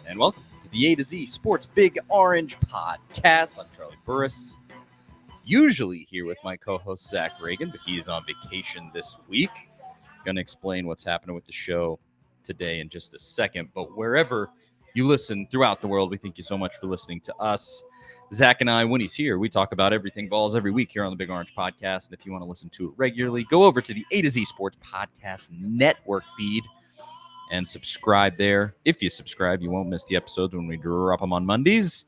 and welcome to the A to Z Sports Big Orange Podcast. I'm Charlie Burris, usually here with my co-host Zach Reagan, but he is on vacation this week. Going to explain what's happening with the show today in just a second, but wherever you listen throughout the world, we thank you so much for listening to us. Zach and I, when he's here, we talk about everything Vols every week here on the Big Orange Podcast, and if you want to listen to it regularly, go over to the A to Z Sports Podcast Network feed and subscribe there. If you subscribe, you won't miss the episodes when we drop them on Mondays.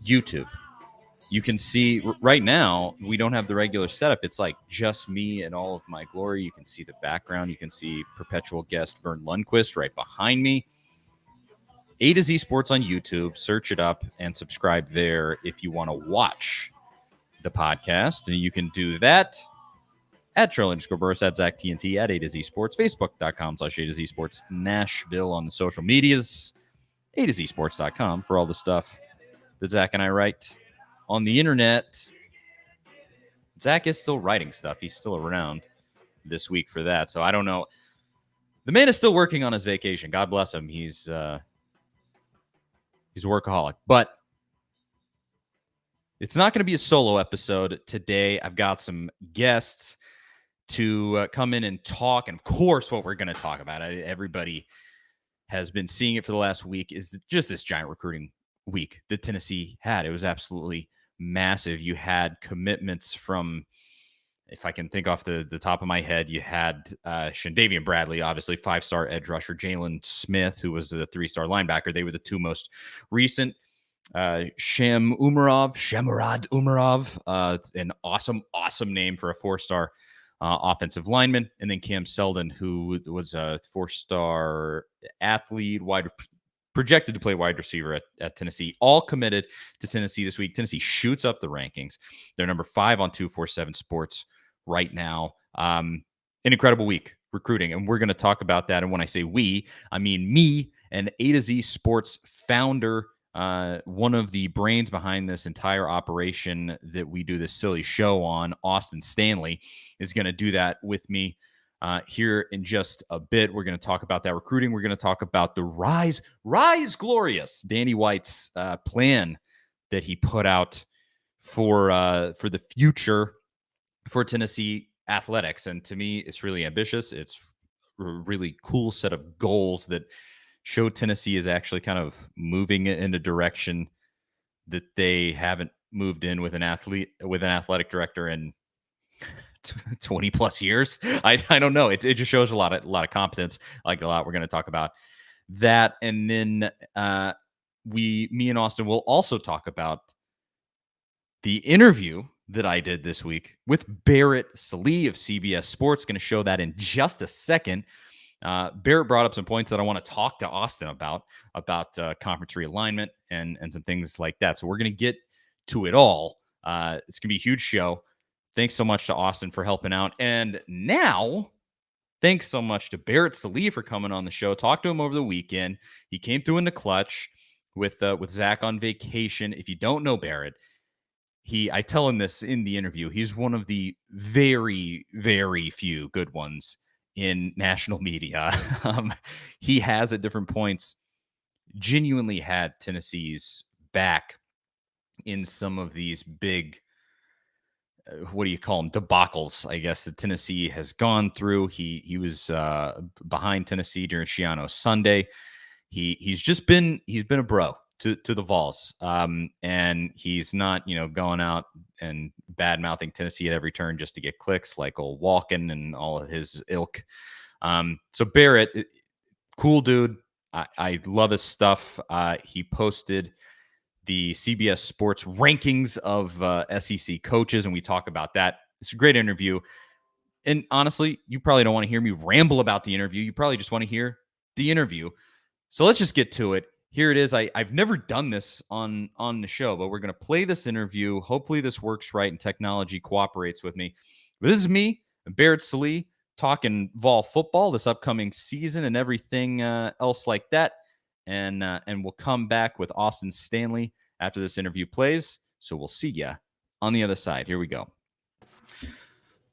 YouTube. You can see right now, we don't have the regular setup. It's like just me and all of my glory. You can see the background. You can see perpetual guest Vern Lundquist right behind me. A to Z Sports on YouTube. Search it up and subscribe there if you want to watch the podcast. And you can do that at Charlie_Burris, at Zach TNT, at A to Z Sports, Facebook.com/A to Z Sports Nashville on the social medias, A to Z Sports.com for all the stuff that Zach and I write on the internet. Zach is still writing stuff. He's still around this week for that. So I don't know. The man is still working on his vacation. God bless him. He's a workaholic. But it's not going to be a solo episode today. I've got some guests to come in and talk. And of course, what we're going to talk about, everybody has been seeing it for the last week, is just this giant recruiting week that Tennessee had. It was absolutely massive. You had commitments from, if I can think off the top of my head, you had Shandavian Bradley, obviously 5-star edge rusher, Jalen Smith, who was the 3-star linebacker. They were the two most recent. Shamurad Umarov, an awesome name for a 4-star offensive lineman, and then Cam Seldon, who was a 4-star athlete, projected to play wide receiver at Tennessee, all committed to Tennessee this week. Tennessee shoots up the rankings. They're number 5 on 247 Sports right now. An incredible week recruiting, and we're going to talk about that. And when I say we, I mean me and A to Z Sports founder, one of the brains behind this entire operation that we do this silly show on, Austin Stanley, is going to do that with me here in just a bit. We're going to talk about that recruiting. We're going to talk about the Rise Glorious, Danny White's plan that he put out for the future for Tennessee athletics. And to me, it's really ambitious. It's a really cool set of goals that show Tennessee is actually kind of moving in a direction that they haven't moved in with an athletic director in 20 plus years. I don't know. It just shows a lot of competence. I like it a lot. We're going to talk about that. And then me and Austin will also talk about the interview that I did this week with Barrett Sallee of CBS Sports. Going to show that in just a second. Barrett brought up some points that I want to talk to Austin about conference realignment and some things like that. So we're going to get to it all. It's going to be a huge show. Thanks so much to Austin for helping out. And now, thanks so much to Barrett Sallee for coming on the show. Talked to him over the weekend. He came through in the clutch with Zach on vacation. If you don't know Barrett, I tell him this in the interview, he's one of the very, very few good ones in national media. He has at different points genuinely had Tennessee's back in some of these big, what do you call them, debacles, I guess, that Tennessee has gone through. He was behind Tennessee during Shiano Sunday. He's been a bro to the Vols, and he's not going out and bad mouthing Tennessee at every turn just to get clicks like old Walken and all of his ilk. So Barrett, cool dude. I love his stuff. He posted the CBS Sports rankings of SEC coaches, and we talk about that. It's a great interview. And honestly, you probably don't want to hear me ramble about the interview. You probably just want to hear the interview. So let's just get to it. Here it is. I've never done this on the show, but we're going to play this interview. Hopefully this works right and technology cooperates with me. But this is me, Barrett Sallee, talking Vol football this upcoming season and everything else like that. And we'll come back with Austin Stanley after this interview plays. So we'll see ya on the other side. Here we go.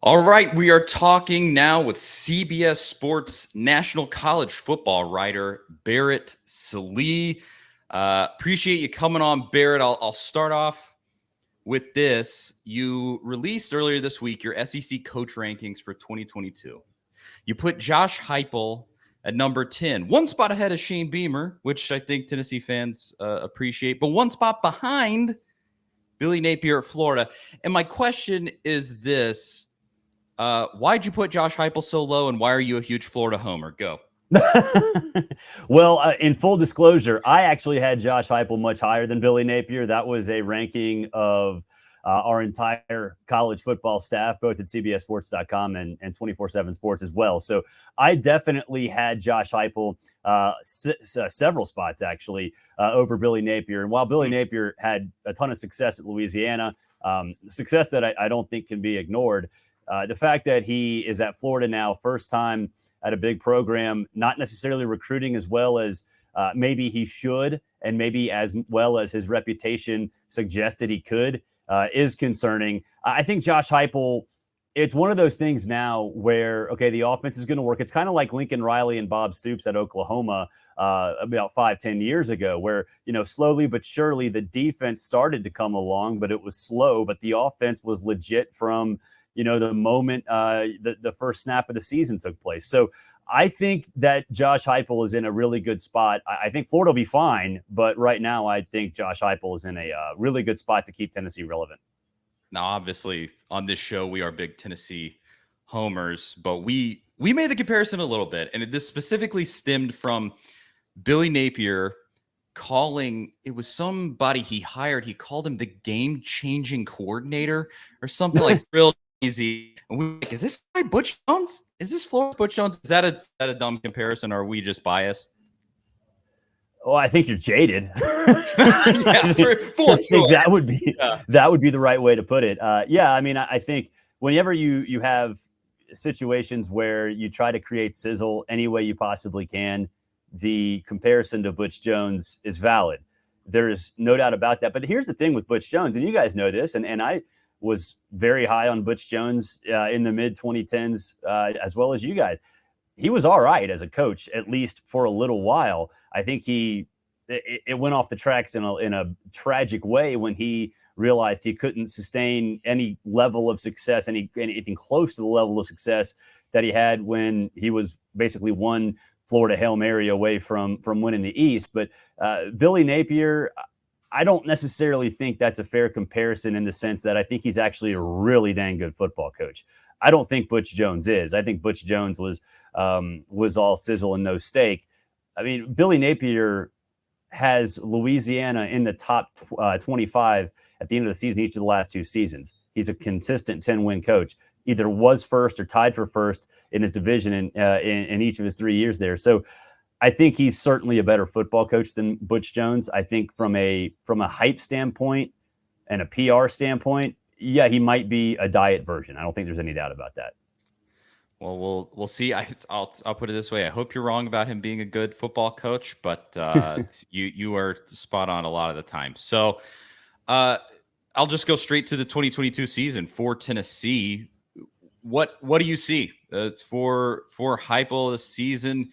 All right, we are talking now with CBS Sports national college football writer Barrett Sallee. Appreciate you coming on, Barrett. I'll start off with this. You released earlier this week your SEC coach rankings for 2022. You put Josh Heupel at number 10, one spot ahead of Shane Beamer, which I think Tennessee fans appreciate, but one spot behind Billy Napier at Florida. And my question is this. Why'd you put Josh Heupel so low, and why are you a huge Florida homer? Go. Well, in full disclosure, I actually had Josh Heupel much higher than Billy Napier. That was a ranking of our entire college football staff, both at CBSSports.com and 24/7 Sports as well. So I definitely had Josh Heupel several spots, actually, over Billy Napier. And while Billy Napier had a ton of success at Louisiana, success that I don't think can be ignored, the fact that he is at Florida now, first time at a big program, not necessarily recruiting as well as maybe he should, and maybe as well as his reputation suggested he could, is concerning. I think Josh Heupel, it's one of those things now where, okay, the offense is going to work. It's kind of like Lincoln Riley and Bob Stoops at Oklahoma about 5-10 years ago, where, slowly but surely the defense started to come along, but it was slow, but the offense was legit from the moment the first snap of the season took place. So I think that Josh Heupel is in a really good spot. I think Florida will be fine, but right now I think Josh Heupel is in a really good spot to keep Tennessee relevant. Now, obviously, on this show, we are big Tennessee homers, but we made the comparison a little bit, and this specifically stemmed from Billy Napier calling, it was somebody he hired, he called him the game-changing coordinator or something like real easy. And we were like, is this guy Butch Jones? Is this Florida Butch Jones? Is that a dumb comparison, or are we just biased? Oh, I think you're jaded. Yeah, for sure. That would be the right way to put it. Yeah, I mean, I think whenever you have situations where you try to create sizzle any way you possibly can, the comparison to Butch Jones is valid. There is no doubt about that. But here's the thing with Butch Jones, and you guys know this, and I was very high on Butch Jones in the mid-2010s, as well as you guys. He was all right as a coach, at least for a little while. I think it went off the tracks in a tragic way when he realized he couldn't sustain any level of success, anything close to the level of success that he had when he was basically one Florida Hail Mary away from winning the East. But Billy Napier, I don't necessarily think that's a fair comparison in the sense that I think he's actually a really dang good football coach. I don't think Butch Jones is. I think Butch Jones was all sizzle and no steak. I mean, Billy Napier has Louisiana in the top 25 at the end of the season each of the last two seasons. He's a consistent 10-win coach. Either was first or tied for first in his division in each of his 3 years there. So I think he's certainly a better football coach than Butch Jones. I think from a hype standpoint and a PR standpoint, yeah, he might be a diet version. I don't think there's any doubt about that. Well, we'll see. I'll put it this way. I hope you're wrong about him being a good football coach, but you are spot on a lot of the time. So I'll just go straight to the 2022 season for Tennessee. What do you see for Heupel this season?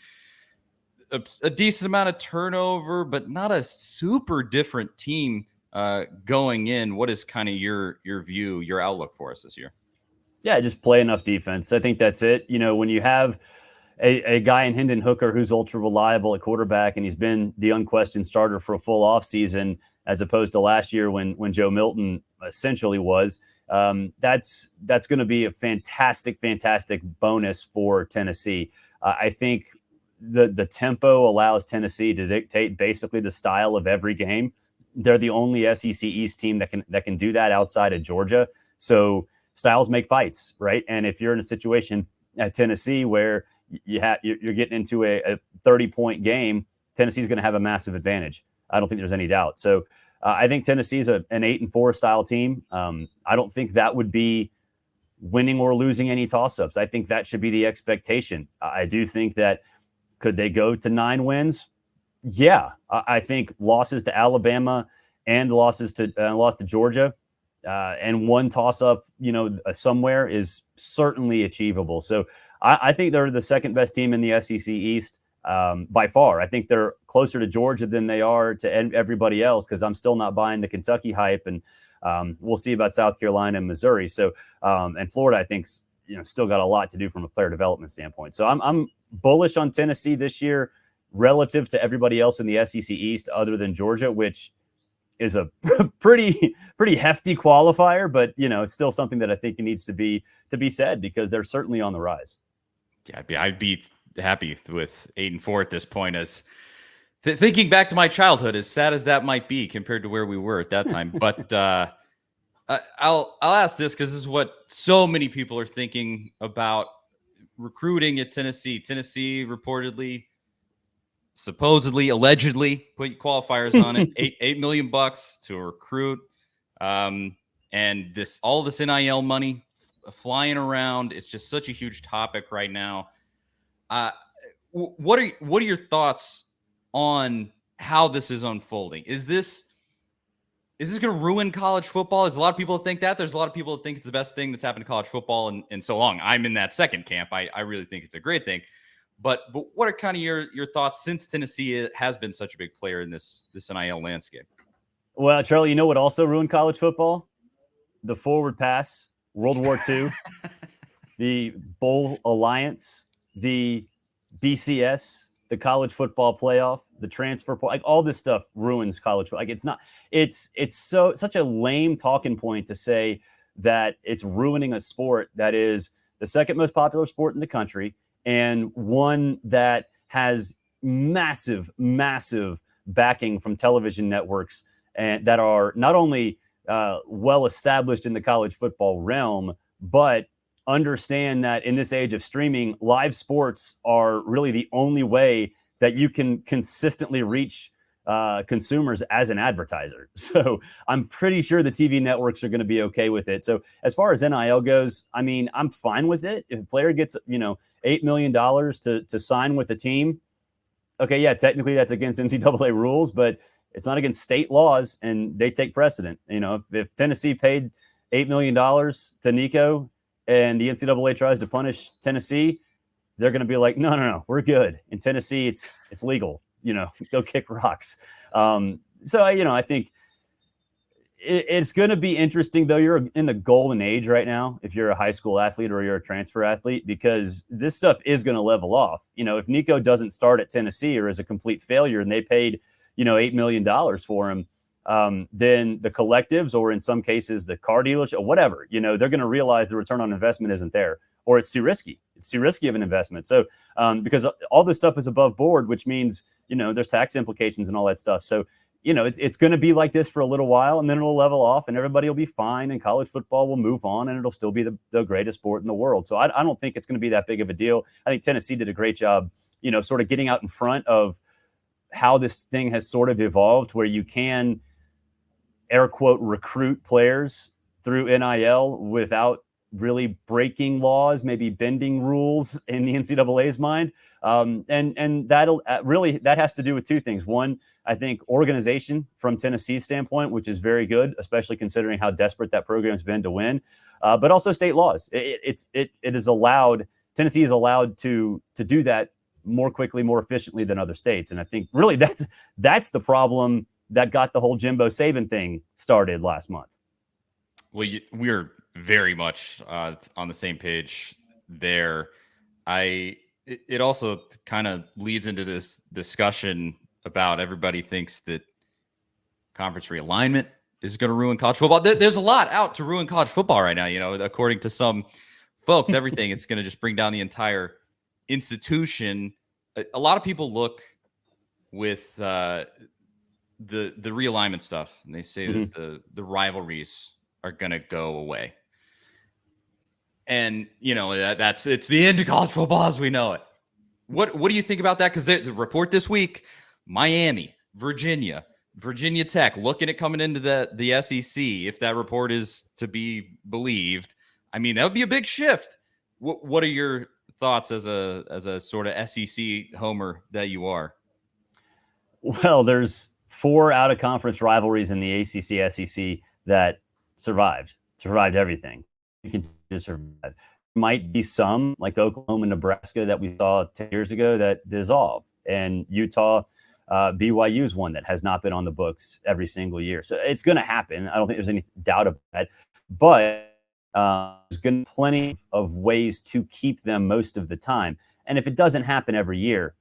A decent amount of turnover, but not a super different team going in. What is kind of your view, your outlook for us this year? Yeah, just play enough defense. I think that's it. When you have a guy in Hendon Hooker who's ultra reliable at quarterback, and he's been the unquestioned starter for a full offseason, as opposed to last year when Joe Milton essentially was, that's going to be a fantastic bonus for Tennessee. I think the tempo allows Tennessee to dictate basically the style of every game. They're the only SEC East team that can do that outside of Georgia. So styles make fights, right? And if you're in a situation at Tennessee where you're getting into a 30-point game, Tennessee's going to have a massive advantage. I don't think there's any doubt. So I think Tennessee's an 8-4 style team. I don't think that would be winning or losing any toss-ups. I think that should be the expectation. I do think that could they go to 9 wins? Yeah, I think losses to Alabama and loss to Georgia and one toss-up, somewhere is certainly achievable. So I think they're the second best team in the SEC East by far. I think they're closer to Georgia than they are to everybody else, because I'm still not buying the Kentucky hype, and we'll see about South Carolina and Missouri. So and Florida, I think, still got a lot to do from a player development standpoint. So I'm bullish on Tennessee this year relative to everybody else in the SEC East, other than Georgia, which is a pretty hefty qualifier, but it's still something that I think needs to be said, because they're certainly on the rise. Yeah, I'd be happy with 8-4 at this point. As thinking back to my childhood, as sad as that might be compared to where we were at that time, but I'll ask this because this is what so many people are thinking about recruiting at Tennessee. Tennessee reportedly, supposedly, allegedly put qualifiers on it, $8 million to recruit, and all this NIL money flying around. It's just such a huge topic right now. What are your thoughts on how this is unfolding? Is this going to ruin college football? There's a lot of people that think that. There's a lot of people that think it's the best thing that's happened to college football in so long. I'm in that second camp. I really think it's a great thing. But what are kind of your thoughts, since Tennessee has been such a big player in this NIL landscape? Well, Charlie, what also ruined college football? The forward pass, World War II, the Bowl Alliance, the BCS, the college football playoff, the transfer portal, like all this stuff ruins college. Like it's such a lame talking point to say that it's ruining a sport that is the second most popular sport in the country, and one that has massive backing from television networks, and that are not only well established in the college football realm, but understand that in this age of streaming, live sports are really the only way that you can consistently reach consumers as an advertiser. So I'm pretty sure the TV networks are going to be okay with it. So as far as NIL goes, I mean, I'm fine with it. If a player gets, $8 million to sign with a team, okay, yeah, technically that's against NCAA rules, but it's not against state laws, and they take precedent. If Tennessee paid $8 million to Nico and the NCAA tries to punish Tennessee, they're going to be like, no, we're good. In Tennessee, it's legal. Go kick rocks. So I think it's going to be interesting, though. You're in the golden age right now if you're a high school athlete or you're a transfer athlete, because this stuff is going to level off. If Nico doesn't start at Tennessee or is a complete failure and they paid, $8 million for him, then the collectives, or in some cases the car dealership or whatever, they're going to realize the return on investment isn't there, or it's too risky. It's too risky of an investment. So because all this stuff is above board, which means, there's tax implications and all that stuff. So, it's going to be like this for a little while, and then it'll level off and everybody will be fine, and college football will move on, and it'll still be the greatest sport in the world. So I don't think it's going to be that big of a deal. I think Tennessee did a great job, sort of getting out in front of how this thing has sort of evolved, where you can, air quote, recruit players through NIL without really breaking laws, maybe bending rules in the NCAA's mind. And that'll really, that has to do with two things. One, I think organization from Tennessee's standpoint, which is very good, especially considering how desperate that program's been to win, but also state laws. It is allowed, Tennessee is allowed to do that more quickly, more efficiently than other states. And I think really that's the problem that got the whole Jimbo Saban thing started last month. Well, we're very much on the same page there. It also kind of leads into this discussion about everybody thinks that conference realignment is going to ruin college football. There's a lot out to ruin college football right now. According to some folks, everything it's going to just bring down the entire institution. A lot of people look with the realignment stuff, and they say that the rivalries are going to go away. And, it's the end of college football as we know it. What do you think about that? Because the report this week, Miami, Virginia Tech, looking at coming into the SEC, if that report is to be believed, I mean, that would be a big shift. What are your thoughts as a sort of SEC homer that you are? Well, there's 4 out-of-conference rivalries in the ACC, SEC that survived everything. You can just survive. might be some like Oklahoma, Nebraska that we saw 10 years ago that dissolve, and Utah, BYU is one that has not been on the books every single year. So it's going to happen. I don't think there's any doubt about that. But there's going to be plenty of ways to keep them most of the time. And if it doesn't happen every year,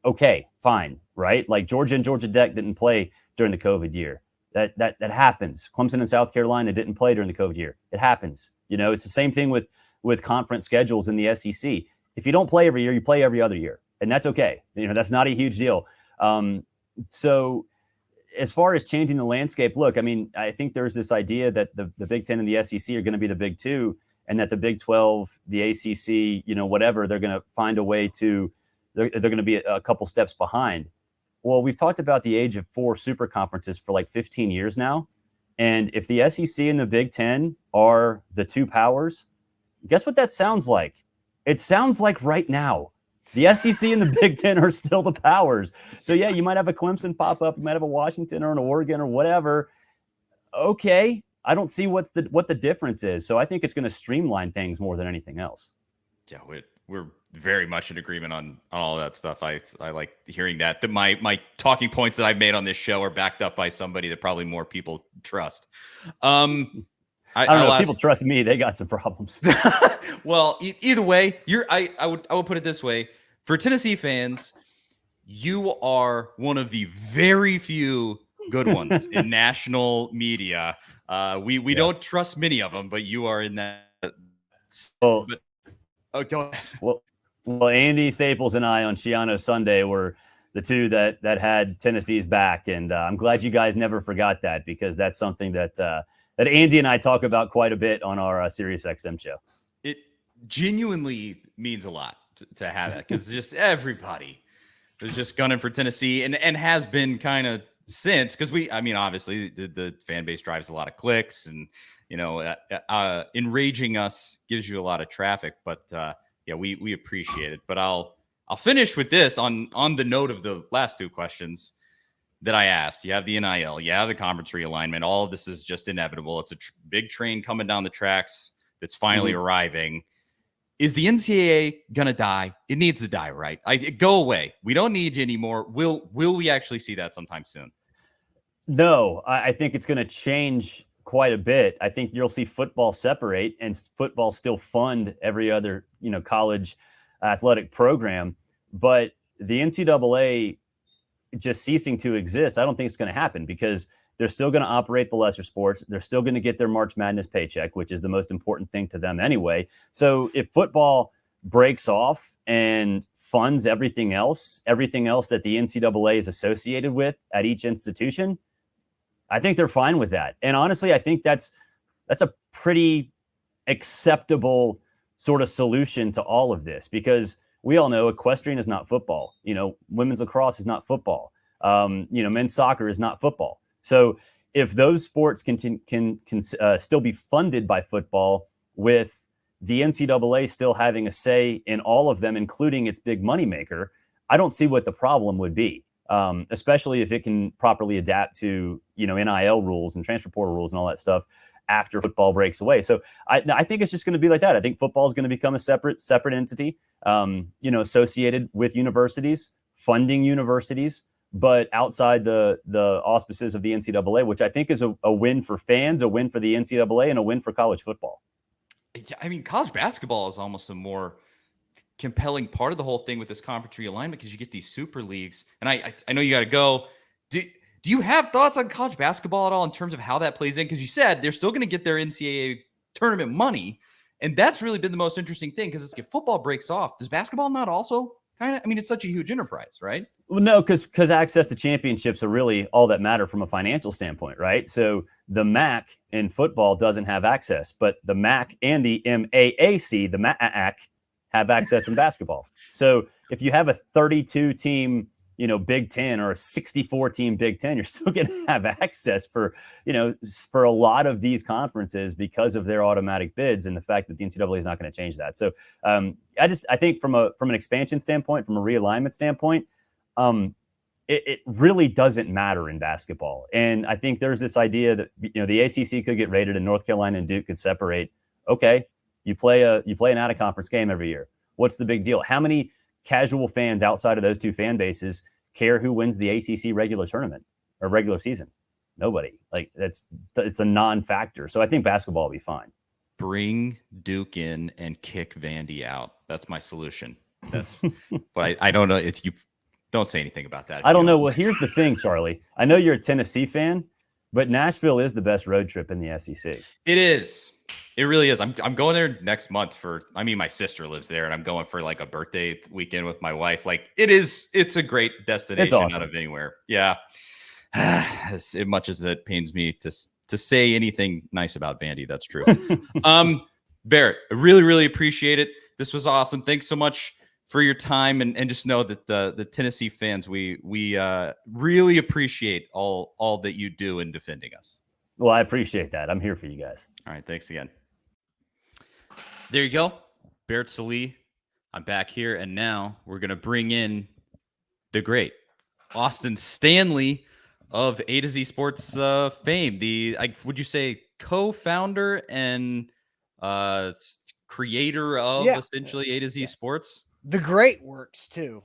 okay, fine, right? Like Georgia and Georgia Tech didn't play during the COVID year. That happens. Clemson and South Carolina didn't play during the COVID year. It happens. It's the same thing with conference schedules in the SEC. If you don't play every year, you play every other year, and that's okay. That's not a huge deal. So as far as changing the landscape, look, I mean, I think there's this idea that the Big Ten and the SEC are going to be the Big Two, and that the Big 12, the ACC, whatever, they're going to find a way to, they're going to be a couple steps behind. Well, we've talked about the age of 4 super conferences for like 15 years now. And if the SEC and the Big Ten are the 2 powers, guess what that sounds like? It sounds like right now. The SEC and the Big Ten are still the powers. So, yeah, you might have a Clemson pop up. You might have a Washington or an Oregon or whatever. Okay, I don't see what the difference is. So I think it's going to streamline things more than anything else. Yeah, we're very much in agreement on all of that stuff. I like hearing that. My talking points that I've made on this show are backed up by somebody that probably more people trust. I don't know. If people trust me, they got some problems. Well, either way, I would put it this way. For Tennessee fans, you are one of the very few good ones in national media. We don't trust many of them, but you are in that. Well, go ahead. Well, Andy Staples and I on Shiano Sunday were the two that had Tennessee's back, and I'm glad you guys never forgot that, because that's something that Andy and I talk about quite a bit on our Sirius XM show. It genuinely means a lot to have that, because just everybody is just gunning for Tennessee and has been kind of since, because obviously the fan base drives a lot of clicks, and enraging us gives you a lot of traffic, but yeah, we appreciate it. But I'll finish with this on the note of the last 2 questions that I asked. You have the NIL, you have the conference realignment. All of this is just inevitable. It's a big train coming down the tracks that's finally arriving. Is the NCAA gonna die? It needs to die, right? Go away. We don't need you anymore. Will we actually see that sometime soon? No, I think it's going to change quite a bit. I think you'll see football separate and football still fund every other, college athletic program. But the NCAA just ceasing to exist, I don't think it's going to happen, because they're still going to operate the lesser sports. They're still going to get their March Madness paycheck, which is the most important thing to them anyway. So if football breaks off and funds everything else that the NCAA is associated with at each institution, I think they're fine with that. And honestly, I think that's a pretty acceptable sort of solution to all of this, because we all know equestrian is not football. Women's lacrosse is not football. Men's soccer is not football. So if those sports can still be funded by football, with the NCAA still having a say in all of them, including its big moneymaker, I don't see what the problem would be. Especially if it can properly adapt to, NIL rules and transfer portal rules and all that stuff after football breaks away. So I think it's just going to be like that. I think football is going to become a separate entity, associated with universities, funding universities, but outside the auspices of the NCAA, which I think is a win for fans, a win for the NCAA, and a win for college football. College basketball is almost a more compelling part of the whole thing with this conference realignment, because you get these super leagues. And I know you got to go. Do you have thoughts on college basketball at all in terms of how that plays in? Because you said they're still going to get their NCAA tournament money, and that's really been the most interesting thing, because if football breaks off, does basketball not also kind of? It's such a huge enterprise, right? Well, no, because access to championships are really all that matter from a financial standpoint, right? So the MAC in football doesn't have access, but the MAC and the MAAC, the MAAC, have access in basketball. So if you have a 32-team, Big Ten, or a 64-team Big Ten, you're still going to have access for a lot of these conferences because of their automatic bids and the fact that the NCAA is not going to change that. So I think from an expansion standpoint, from a realignment standpoint, it really doesn't matter in basketball. And I think there's this idea that, the ACC could get raided and North Carolina and Duke could separate. Okay, You play an out of conference game every year. What's the big deal? How many casual fans outside of those two fan bases care who wins the ACC regular tournament or regular season? Nobody. Like it's a non-factor. So I think basketball will be fine. Bring Duke in and kick Vandy out. That's my solution. But I don't know. It's you. Don't say anything about that. I don't know. Well, here's the thing, Charlie. I know you're a Tennessee fan, but Nashville is the best road trip in the SEC. It is. It really is. I'm going there next month my sister lives there, and I'm going for like a birthday weekend with my wife. Like it's a great destination. It's awesome. Out of anywhere. Yeah. As much as it pains me to say anything nice about Vandy, that's true. Barrett, I really, really appreciate it. This was awesome. Thanks so much for your time, and just know that the Tennessee fans, we really appreciate all that you do in defending us. Well, I appreciate that. I'm here for you guys. All right, thanks again. There you go, Barrett Sallee. I'm back here, and now we're gonna bring in the great Austin Stanley of A to Z Sports fame. Would you say co-founder and creator of essentially A to Z Sports? The Great works too.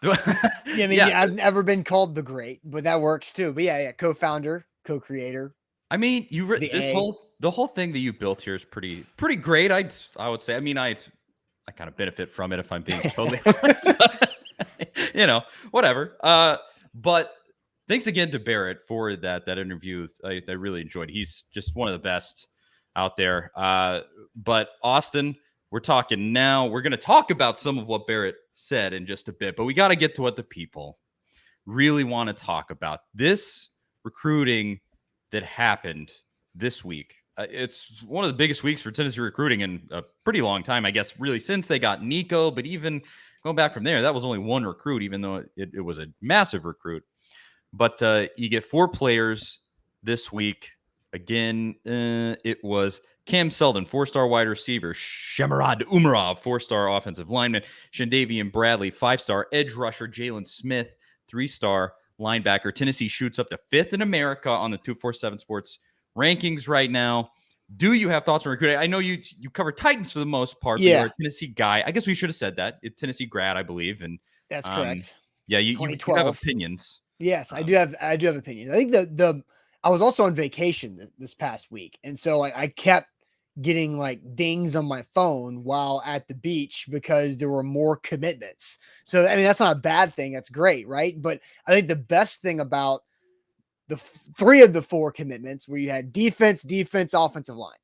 I've never been called the Great, but that works too. But yeah, co-founder, co-creator. I mean, the whole thing that you built here is pretty great. I would say. I mean, I kind of benefit from it if I'm being totally honest. Whatever. But thanks again to Barrett for that interview. I really enjoyed it. He's just one of the best out there. But Austin, we're talking now. We're going to talk about some of what Barrett said in just a bit, but we got to get to what the people really want to talk about. This recruiting that happened this week. It's one of the biggest weeks for Tennessee recruiting in a pretty long time, I guess, really, since they got Nico. But even going back from there, that was only one recruit, even though it was a massive recruit. But you get 4 players this week. Again, it was Cam Selden, 4-star wide receiver; Shemarad Umarov, 4-star offensive lineman; Shandavian Bradley, 5-star edge rusher; Jalen Smith, 3-star linebacker. Tennessee shoots up to 5th in America on the 247 Sports rankings right now. Do you have thoughts on recruiting? I know you cover Titans for the most part. Yeah. You're a Tennessee guy. I guess we should have said that. Tennessee grad, I believe. And that's correct. Yeah, you have opinions. Yes, I do have opinions. I think I was also on vacation this past week, and so I kept getting like dings on my phone while at the beach because there were more commitments. So I mean, that's not a bad thing. That's great, right? But I think the best thing about the 3 of the 4 commitments where you had defense, offensive line,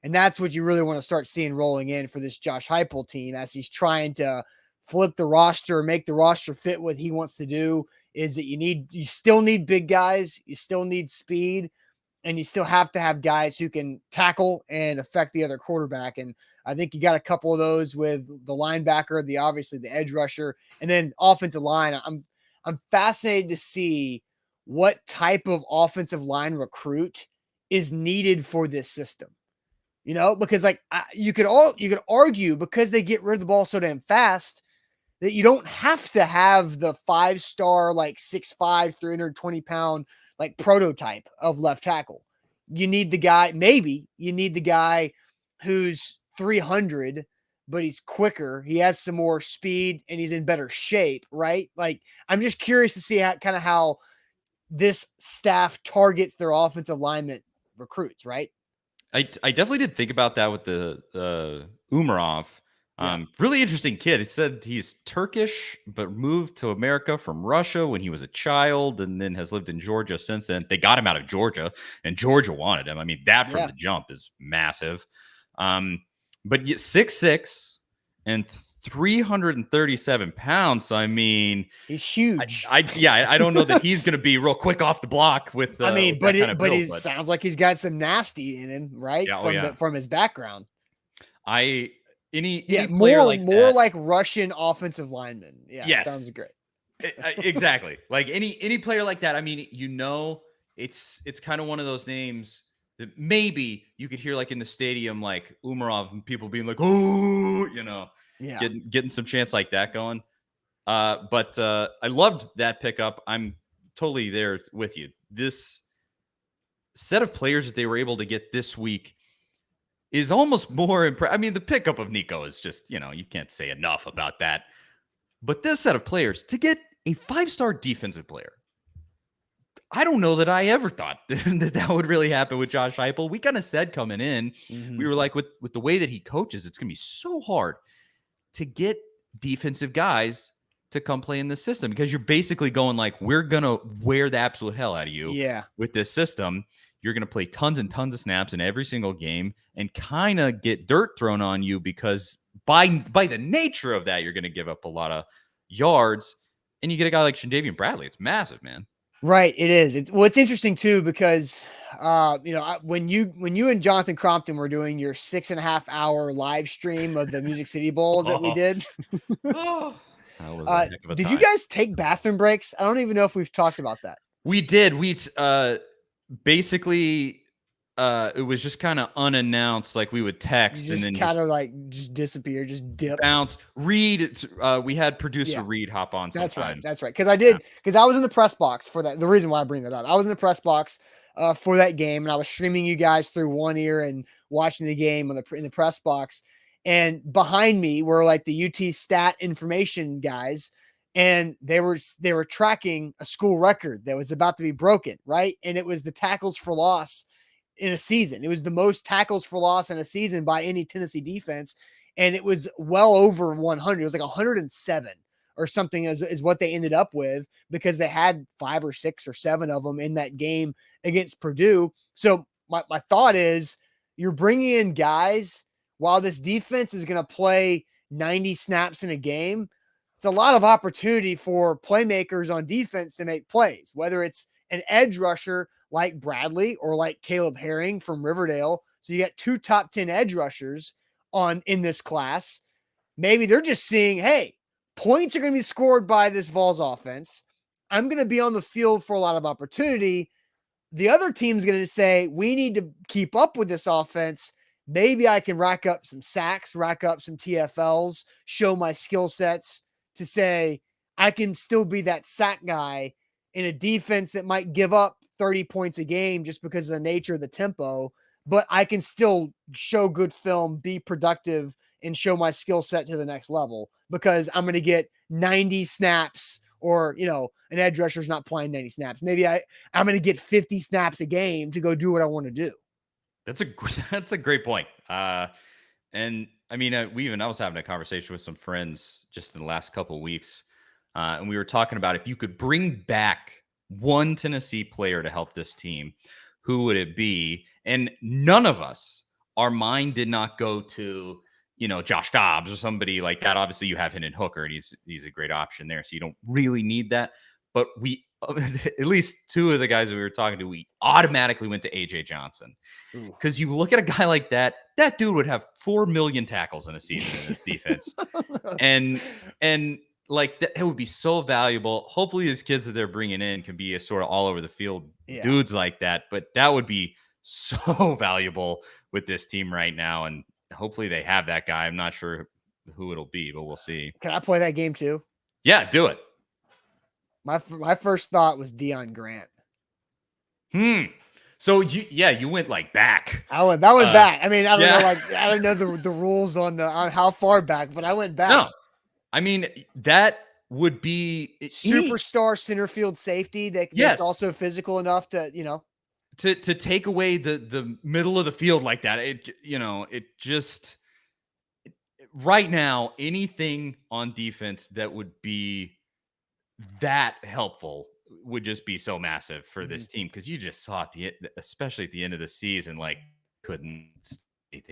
and that's what you really want to start seeing rolling in for this Josh Heupel team as he's trying to flip the roster, make the roster fit what he wants to do. Is that you still need big guys, you still need speed, and you still have to have guys who can tackle and affect the other quarterback. And I think you got a couple of those with the linebacker, obviously the edge rusher, and then offensive line. I'm fascinated to see what type of offensive line recruit is needed for this system. Because like you could argue because they get rid of the ball so damn fast that you don't have to have the 5-star, like 6'5", 320-pound, like prototype of left tackle. You need the guy, maybe you need the guy who's 300, but he's quicker. He has some more speed and he's in better shape, right? Like, I'm just curious to see how this staff targets their offensive lineman recruits, right? I definitely did think about that with the Umarov. Really interesting kid. He said he's Turkish, but moved to America from Russia when he was a child and then has lived in Georgia since then. They got him out of Georgia and Georgia wanted him. I mean, that from the jump is massive. But 6'6" and 337 pounds. So, I mean, he's huge. I don't know that he's going to be real quick off the block with, it sounds like he's got some nasty in him, right? From his background. More like Russian offensive lineman. Yeah, yes. Sounds great. Exactly. Like any player like that. I mean, it's kind of one of those names that maybe you could hear like in the stadium, like Umarov and people being like, oh, getting some chance like that going. But I loved that pickup. I'm totally there with you. This set of players that they were able to get this week is almost more impressive. I mean, the pickup of Nico is just, you can't say enough about that. But this set of players, to get a 5-star defensive player, I don't know that I ever thought that would really happen with Josh Heupel. We kind of said coming in, we were like, with the way that he coaches, it's going to be so hard to get defensive guys to come play in this system, because you're basically going like, we're going to wear the absolute hell out of you with this system. You're going to play tons and tons of snaps in every single game and kind of get dirt thrown on you, because by the nature of that, you're going to give up a lot of yards. And you get a guy like Shandavian Bradley. It's massive, man. Right. It is. It's interesting too, because, when you and Jonathan Crompton were doing your 6.5-hour live stream of the Music City Bowl that we did. That was a heck of a did time. you guys take bathroom breaks? I don't even know if we've talked about that. We did. We basically it was just kind of unannounced. Like we would text and then kind of like just disappear, just dip, bounce. Reed, we had producer Reed hop on. That's right. Sometimes. That's right. Because I was in the press box for that. The reason why I bring that up, I was in the press box for that game, and I was streaming you guys through one ear and watching the game in the press box. And behind me were like the UT stat information guys, and they were tracking a school record that was about to be broken, right? And it was the tackles for loss in a season. It was the most tackles for loss in a season by any Tennessee defense, and it was well over 100. It was like 107 or something is what they ended up with, because they had 5 or 6 or 7 of them in that game against Purdue. So my thought is, you're bringing in guys while this defense is going to play 90 snaps in a game. It's a lot of opportunity for playmakers on defense to make plays, whether it's an edge rusher like Bradley or like Caleb Herring from Riverdale. So you got 2 top 10 edge rushers in this class. Maybe they're just seeing, hey, points are going to be scored by this Vols offense. I'm going to be on the field for a lot of opportunity. The other team's going to say, we need to keep up with this offense. Maybe I can rack up some sacks, rack up some TFLs, show my skill sets to say I can still be that sack guy in a defense that might give up 30 points a game just because of the nature of the tempo, but I can still show good film, be productive, and show my skill set to the next level, because I'm going to get 90 snaps, or, an edge rusher's not playing 90 snaps. Maybe I'm going to get 50 snaps a game to go do what I want to do. That's a great point. And I mean, I was having a conversation with some friends just in the last couple of weeks, and we were talking about, if you could bring back one Tennessee player to help this team, who would it be? And none of us, our mind did not go to, Josh Dobbs or somebody like that. Obviously, you have Hendon Hooker, and he's a great option there, so you don't really need that. But we, at least 2 of the guys that we were talking to, we automatically went to AJ Johnson, because you look at a guy like that dude would have 4 million tackles in a season in this defense, and like that, it would be so valuable. Hopefully, these kids that they're bringing in can be a sort of all over the field dudes like that. But that would be so valuable with this team right now, and hopefully they have that guy. I'm not sure who it'll be, but we'll see. Can I play that game too? Yeah, do it. My first thought was Dion Grant. So you went like back. I went back. I mean, I don't know, I don't know the rules on how far back, but I went back. No, I mean, that would be superstar center field safety that's also physical enough to, to take away the middle of the field like that. It just right now, anything on defense that would be that helpful would just be so massive for this team, because you just saw especially at the end of the season, like couldn't stay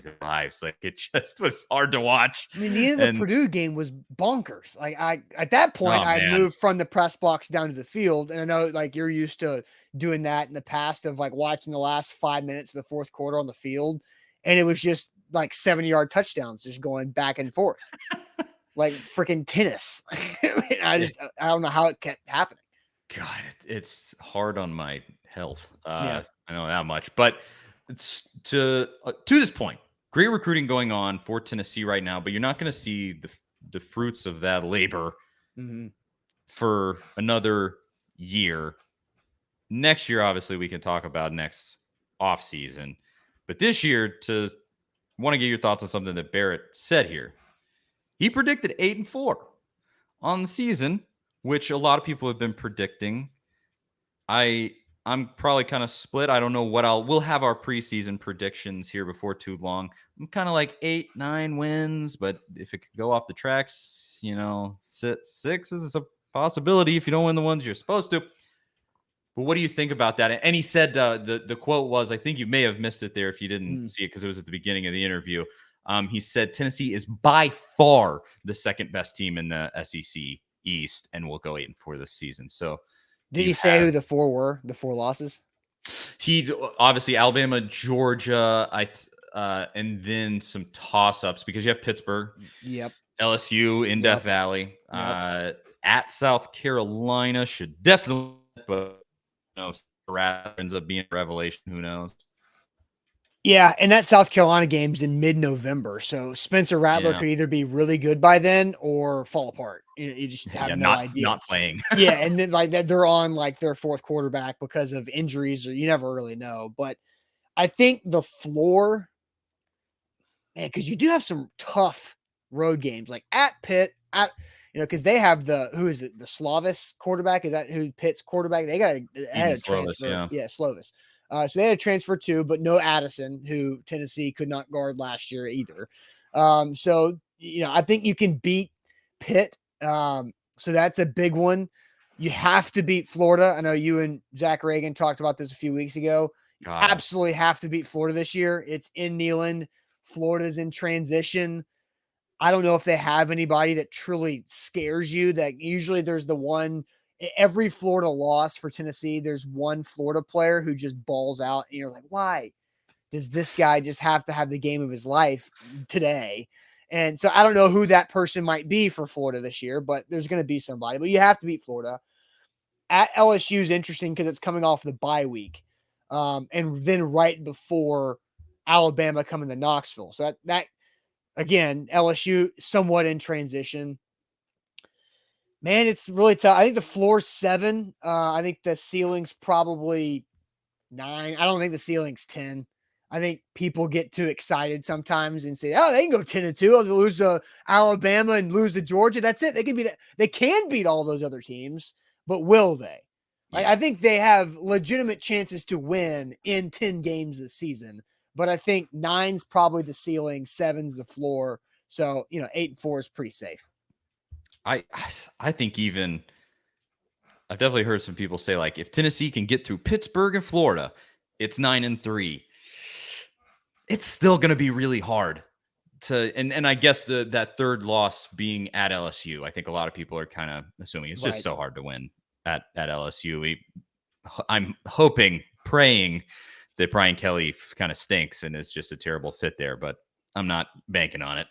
their lives. Like it just was hard to watch. I mean, the end of the Purdue game was bonkers. Like at that point, I moved from the press box down to the field, and I know like you're used to doing that in the past, of like watching the last 5 minutes of the fourth quarter on the field, and it was just like 70-yard touchdowns just going back and forth. Like freaking tennis. I don't know how it kept happening. God, it's hard on my health. I know that much, but it's to this point, great recruiting going on for Tennessee right now, but you're not going to see the fruits of that labor for another year. Next year, obviously, we can talk about next off season, But this year, want to get your thoughts on something that Barrett said here. He predicted 8-4 on the season, which a lot of people have been predicting. I'm probably kind of split. I don't know we'll have our preseason predictions here before too long. I'm kind of like 8-9 wins, but if it could go off the tracks, 6 is a possibility if you don't win the ones you're supposed to. But what do you think about that? And he said the quote was, I think you may have missed it there if you didn't see it because it was at the beginning of the interview. He said Tennessee is by far the second best team in the SEC East and will go 8-4 this season. So did he say who the 4 were, the 4 losses? He obviously Alabama, Georgia, and then some toss-ups because you have Pittsburgh, LSU in Death Valley, at South Carolina should definitely, but ends up being a revelation. Who knows? Yeah, and that South Carolina game's in mid-November, so Spencer Rattler could either be really good by then or fall apart. You just have no idea. Not playing. Yeah, and then like that, they're on like their 4th quarterback because of injuries, or you never really know. But I think the floor, man, because you do have some tough road games, like at Pitt, because they have the Slovis quarterback. Is that who Pitt's quarterback? They had a transfer. Yeah, Slovis. So they had a transfer too, but no Addison, who Tennessee could not guard last year either. So, I think you can beat Pitt. So that's a big one. You have to beat Florida. I know you and Zach Reagan talked about this a few weeks ago. Absolutely have to beat Florida this year. It's in Neyland. Florida's in transition. I don't know if they have anybody that truly scares you. That usually there's the one. Every Florida loss for Tennessee, there's one Florida player who just balls out, and you're like, why does this guy just have to have the game of his life today? And so I don't know who that person might be for Florida this year, but there's going to be somebody. But you have to beat Florida. At LSU is interesting because it's coming off the bye week, and then right before Alabama coming to Knoxville. So that again, LSU somewhat in transition. Man, it's really tough. I think the floor's 7. I think the ceiling's probably 9. I don't think the ceiling's 10. I think people get too excited sometimes and say, "Oh, they can go 10-2. Oh, they lose to Alabama and lose to Georgia. That's it. They can beat all those other teams, but will they?" Like, I think they have legitimate chances to win in 10 games this season, but I think 9's probably the ceiling, 7's the floor. So 8-4 is pretty safe. I think even I've definitely heard some people say, like, if Tennessee can get through Pittsburgh and Florida, it's 9-3. It's still going to be really hard to, and I guess that third loss being at LSU, I think a lot of people are kind of assuming it's just so hard to win at LSU. I'm hoping, praying that Brian Kelly kind of stinks and is just a terrible fit there, but I'm not banking on it.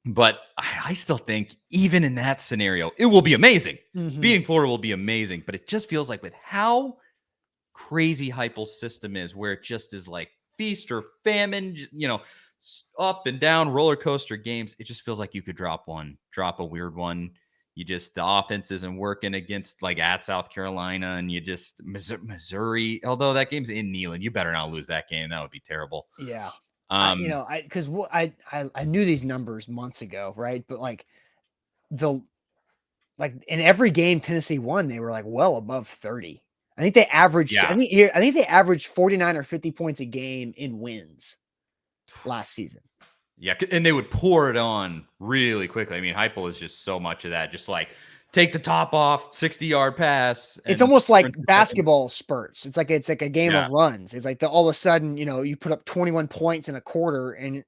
But I still think even in that scenario, it will be amazing. Mm-hmm. Beating Florida will be amazing. But it just feels like with how crazy Heupel's system is, where it just is like feast or famine, up and down roller coaster games, it just feels like you could drop a weird one. The offense isn't working against like at South Carolina, and you just Missouri, although that game's in Neyland, you better not lose that game. That would be terrible. Yeah. I knew these numbers months ago, right? But in every game Tennessee won, they were like well above 30. I think they averaged. Yeah. I think they averaged 49 or 50 points a game in wins last season. Yeah, and they would pour it on really quickly. I mean, Heupel is just so much of that, just like take the top off, 60-yard pass. It's almost like basketball spurts. It's like a game of runs. It's like all of a sudden, you put up 21 points in a quarter, and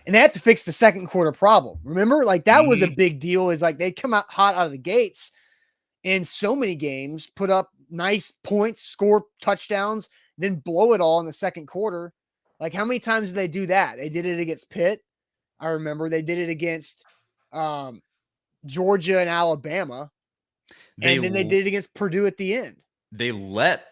they have to fix the second quarter problem. Remember, like that was a big deal. Is like they come out hot out of the gates in so many games, put up nice points, score touchdowns, then blow it all in the second quarter. Like how many times did they do that? They did it against Pitt. I remember they did it against Georgia and Alabama, and then they did it against Purdue at the end. They let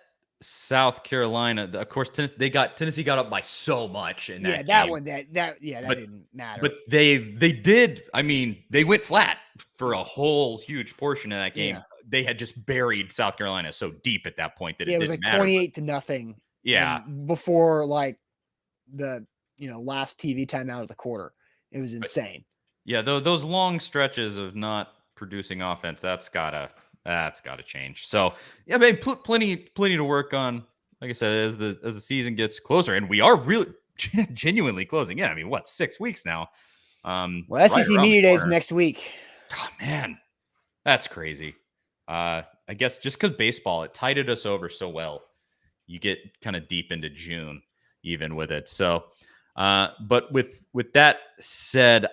South Carolina, of course, Tennessee got up by so much in that game. That didn't matter. But they did. I mean, they went flat for a whole huge portion of that game. Yeah. They had just buried South Carolina so deep at that point that it was like matter. 28-0 Yeah. And before like the last TV time out of the quarter, it was insane. Yeah, those long stretches of not producing offense, that's gotta change. So yeah, I mean, plenty to work on. Like I said, as the season gets closer, and we are really genuinely closing in. I mean, what, 6 weeks now? Well, right SEC around the Media Day is corner. next week. Oh man, that's crazy. I guess just because baseball, it tided us over so well. You get kind of deep into June even with it. So, but with that said,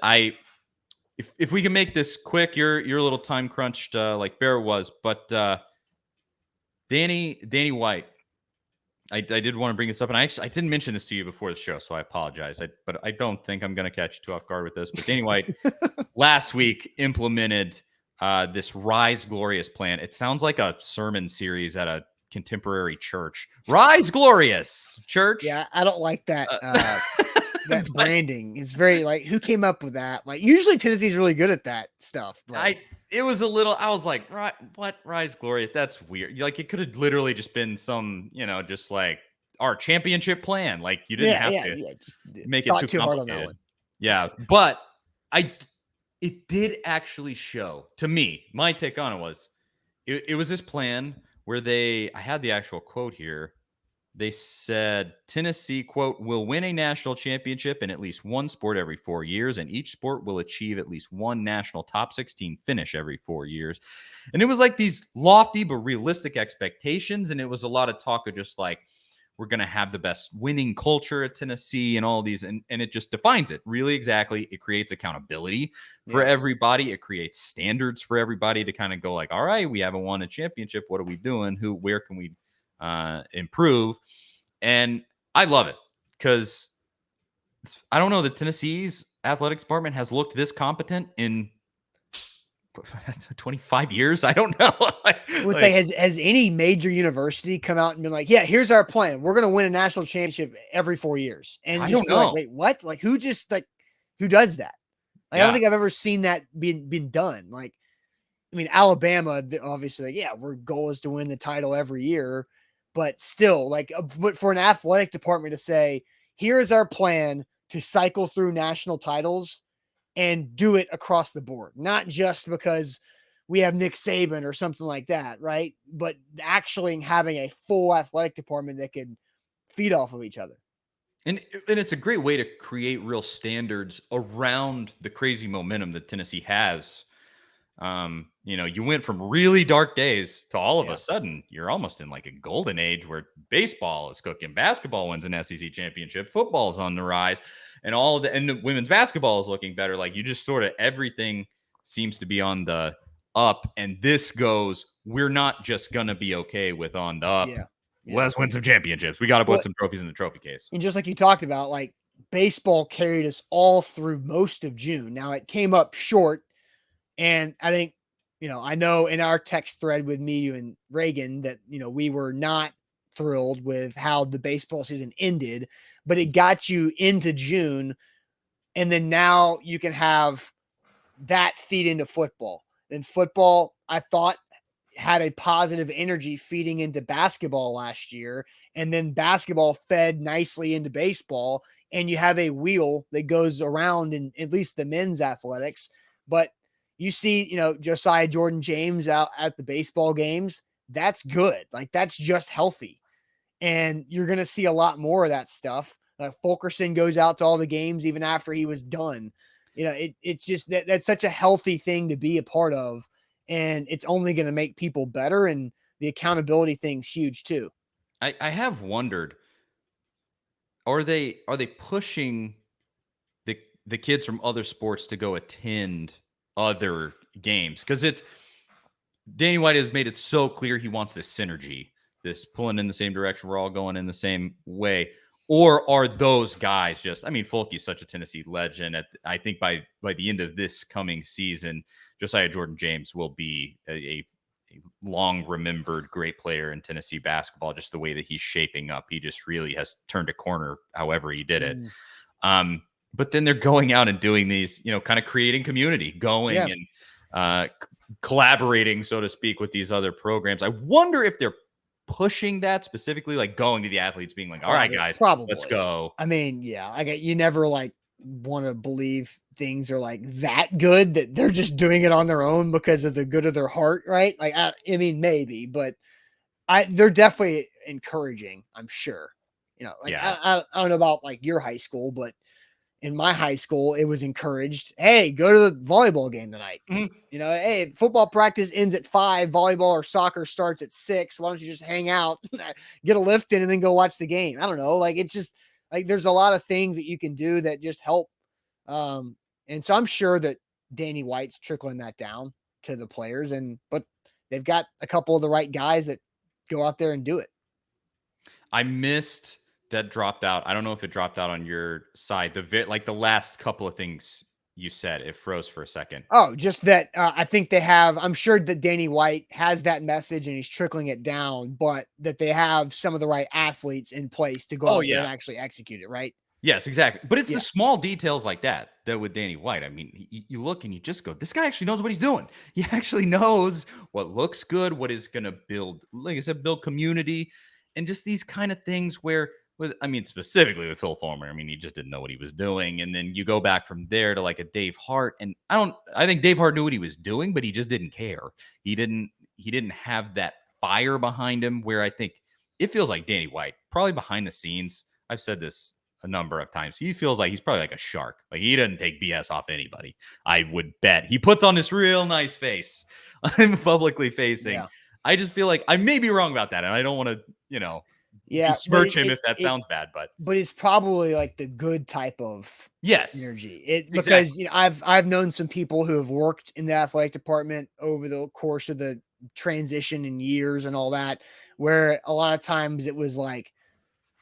if we can make this quick, you're a little time crunched like Barrett was, but Danny White, I did want to bring this up, and I didn't mention this to you before the show, so I apologize. But I don't think I'm going to catch you too off guard with this. But Danny White last week implemented this Rise Glorious plan. It sounds like a sermon series at a contemporary church. Rise Glorious Church. Yeah, I don't like that. That branding is very like, who came up with that? Like, usually Tennessee's really good at that stuff. But it was a little, I was like, right, what, Rise Glorious? That's weird. Like, it could have literally just been some, just like our championship plan. Like, you didn't have to just make it too hard on that one. Yeah, but it did actually show to me. My take on it was, it was this plan where I had the actual quote here. They said Tennessee, quote, will win a national championship in at least one sport every 4 years, and each sport will achieve at least one national top 16 finish every 4 years. And it was like these lofty but realistic expectations, and it was a lot of talk of just like, we're going to have the best winning culture at Tennessee and all these, and it just defines it really exactly. It creates accountability for everybody. It creates standards for everybody to kind of go like, all right, we haven't won a championship. What are we doing? Where can we improve? And I love it because I don't know that Tennessee's athletic department has looked this competent in 25 years. I don't know. Has any major university come out and been like, yeah, here's our plan. We're going to win a national championship every 4 years. And I just don't be know. like, wait, what? Like, who does that? Like, I don't think I've ever seen that been done. Like, I mean, Alabama, obviously, like, our goal is to win the title every year, but still, like, but for an athletic department to say, here's our plan to cycle through national titles and do it across the board, not just because we have Nick Saban or something like that, right? But actually having a full athletic department that could feed off of each other. And it's a great way to create real standards around the crazy momentum that Tennessee has. You went from really dark days to all of a sudden you're almost in like a golden age where baseball is cooking, basketball wins an SEC championship, football's on the rise, and and women's basketball is looking better. Like, you just sort of, everything seems to be on the up, and this goes, we're not just gonna be okay with on the up. Let's win some championships. We got to put some trophies in the trophy case. And just like you talked about, like, baseball carried us all through most of June. Now it came up short. And I think, I know in our text thread with me, you and Reagan, that, we were not thrilled with how the baseball season ended, but it got you into June. And then now you can have that feed into football. And football, I thought, had a positive energy feeding into basketball last year. And then basketball fed nicely into baseball. And you have a wheel that goes around in at least the men's athletics. But you see, Josiah Jordan James out at the baseball games. That's good. Like, that's just healthy. And you're going to see a lot more of that stuff. Fulkerson goes out to all the games even after he was done. It's just that's such a healthy thing to be a part of. And it's only going to make people better. And the accountability thing's huge too. I have wondered, are they pushing the kids from other sports to go attend other games? Because Danny White has made it so clear he wants this synergy, this pulling in the same direction, we're all going in the same way. Or are those guys just, I mean, Fulke's such a Tennessee legend. I think by the end of this coming season, Josiah Jordan James will be a long remembered great player in Tennessee basketball, just the way that he's shaping up. He just really has turned a corner however he did it. But then they're going out and doing these, kind of creating community, and collaborating, so to speak, with these other programs. I wonder if they're pushing that specifically, like going to the athletes, being like, "All right, guys, Probably. let's go." I mean, yeah, you never like want to believe things are like that good that they're just doing it on their own because of the good of their heart, right? Like, I mean, maybe, but they're definitely encouraging. I'm sure. Like Yeah. I don't know about like your high school, but in my high school, it was encouraged. Hey, go to the volleyball game tonight. Mhm. Hey, football practice ends at 5, volleyball or soccer starts at 6. Why don't you just hang out, get a lift in, and then go watch the game? I don't know. Like, it's just like there's a lot of things that you can do that just help. And so I'm sure that Danny White's trickling that down to the players, but they've got a couple of the right guys that go out there and do it. I missed that dropped out. I don't know if it dropped out on your side. The last couple of things you said, it froze for a second. Oh, just that I think I'm sure that Danny White has that message and he's trickling it down, but that they have some of the right athletes in place to go out there and actually execute it, right? Yes, exactly. But it's the small details like that with Danny White. I mean, you look and you just go, this guy actually knows what he's doing. He actually knows what looks good, what is going to build, like I said, build community, and just these kind of things where, specifically with Phil Fulmer, he just didn't know what he was doing. And then you go back from there to like a Dave Hart, and I think Dave Hart knew what he was doing, but he just didn't care. He didn't have that fire behind him, where I think it feels like Danny White, probably behind the scenes. I've said this a number of times. He feels like he's probably like a shark. Like, he doesn't take BS off anybody. I would bet he puts on this real nice face. I'm publicly facing. Yeah. I just feel like I may be wrong about that, and I don't want to, besmirch him if that sounds bad. But it's probably like the good type of energy. Because I've known some people who have worked in the athletic department over the course of the transition and years and all that, where a lot of times it was like,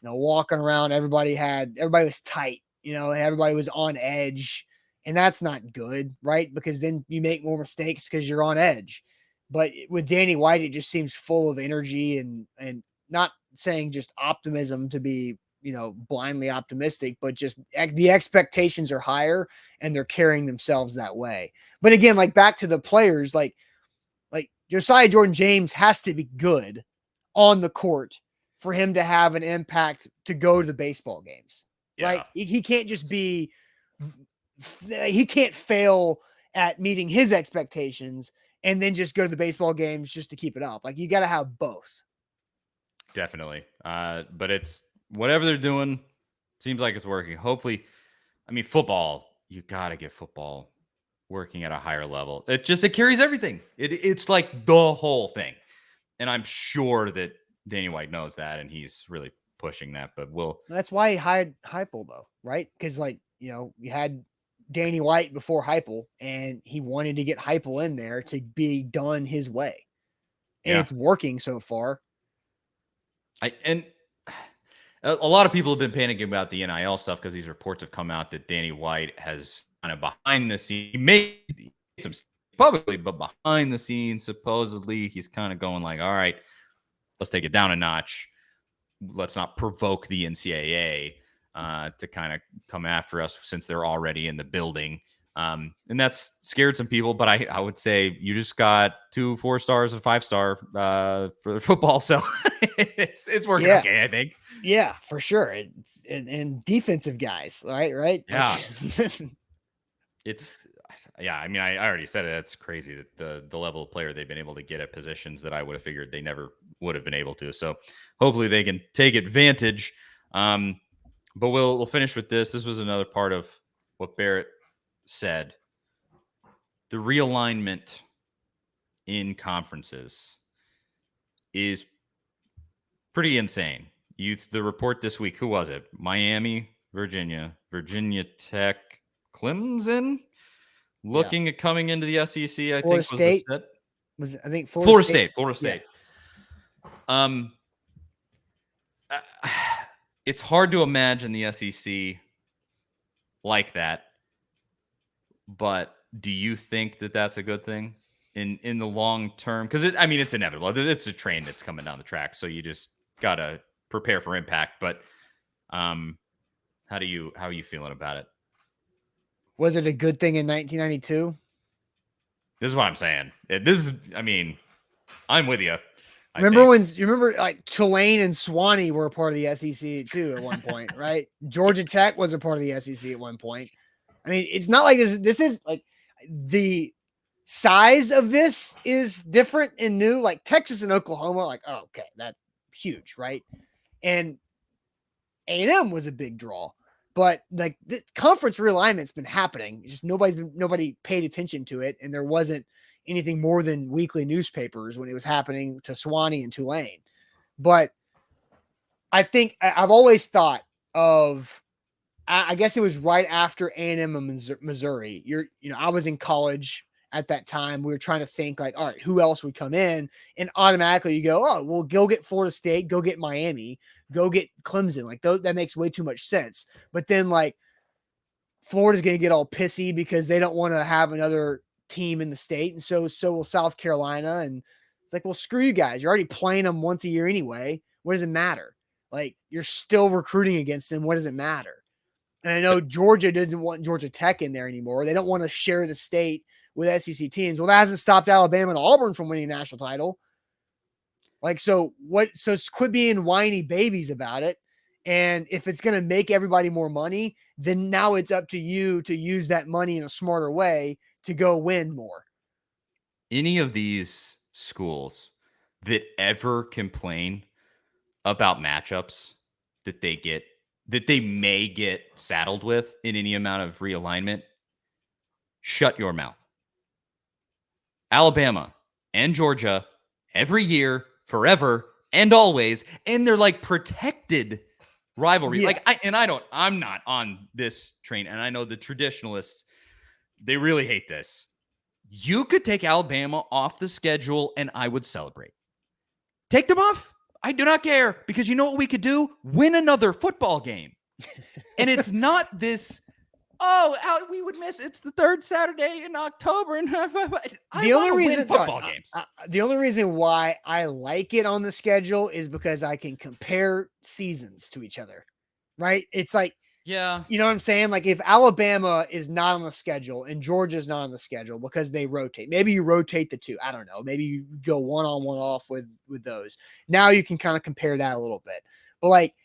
walking around, everybody was tight, and everybody was on edge, and that's not good, right? Because then you make more mistakes because you're on edge. But with Danny White, it just seems full of energy and not saying just optimism to be, blindly optimistic, but just the expectations are higher and they're carrying themselves that way. But again, like back to the players, like Josiah Jordan-James has to be good on the court for him to have an impact to go to the baseball games, right? He can't just he can't fail at meeting his expectations and then just go to the baseball games just to keep it up. Like, you got to have both. Definitely. But it's whatever they're doing, seems like it's working. Hopefully, football, you got to get football working at a higher level. It carries everything. It's like the whole thing. And I'm sure that Danny White knows that, and he's really pushing that. But that's why he hired Heupel, though, right? Because you had Danny White before Heupel, and he wanted to get Heupel in there to be done his way, and it's working so far. And a lot of people have been panicking about the NIL stuff because these reports have come out that Danny White has kind of behind the scenes, he made some publicly, but behind the scenes, supposedly he's kind of going like, all right, let's take it down a notch. Let's not provoke the NCAA to kind of come after us since they're already in the building. And that's scared some people, but I would say you just got 2 4-stars and 5-star for football. So it's working okay, I think. Yeah, for sure. And defensive guys, right? Yeah. I already said it. That's crazy that the level of player they've been able to get at positions that I would have figured they never would have been able to. So hopefully they can take advantage. But we'll finish with this. This was another part of what Barrett said. The realignment in conferences is pretty insane. The report this week, who was it? Miami, Virginia Tech, Clemson, looking at coming into the SEC. I think State was I think Florida State. Yeah. It's hard to imagine the SEC like that. But do you think that that's a good thing in the long term? Because it's inevitable. It's a train that's coming down the track, so you just gotta prepare for impact. But how are you feeling about it? Was it a good thing in 1992? This is what I'm saying. I'm with you. Remember when you remember like Tulane and Swanee were a part of the SEC too at one point, right? Georgia Tech was a part of the SEC at one point. I mean, it's not like this is like the size of this is different and new. Like Texas and Oklahoma, like, oh, okay, that's huge, right? And A&M was a big draw. But like the conference realignment's been happening. Just nobody paid attention to it, and there wasn't anything more than weekly newspapers when it was happening to Swanee and Tulane. But I think I've always thought of, I guess it was right after A&M and Missouri. I was in college at that time. We were trying to think like, all right, who else would come in? And automatically you go, oh, well, go get Florida State, go get Miami, go get Clemson. Like that makes way too much sense. But then like Florida's going to get all pissy because they don't want to have another team in the state. And so will South Carolina. And it's like, well, screw you guys. You're already playing them once a year anyway. What does it matter? Like you're still recruiting against them. What does it matter? And I know Georgia doesn't want Georgia Tech in there anymore. They don't want to share the state with SEC teams. Well, that hasn't stopped Alabama and Auburn from winning a national title. Like, so quit being whiny babies about it. And if it's going to make everybody more money, then now it's up to you to use that money in a smarter way to go win more. Any of these schools that ever complain about matchups that they may get saddled with in any amount of realignment, shut your mouth. Alabama and Georgia every year, forever and always, and they're like protected rivalry. Yeah. Like I'm not on this train, and I know the traditionalists, they really hate this. You could take Alabama off the schedule and I would celebrate. Take them off. I do not care, because you know what we could do? Win another football game. And it's not this, we would miss. It's the third Saturday in October. And the only reason why I like it on the schedule is because I can compare seasons to each other, right? It's like, yeah, you know what I'm saying? Like if Alabama is not on the schedule and Georgia's not on the schedule because they rotate, maybe you rotate the two. I don't know. Maybe you go one on, one off with those. Now you can kind of compare that a little bit. But like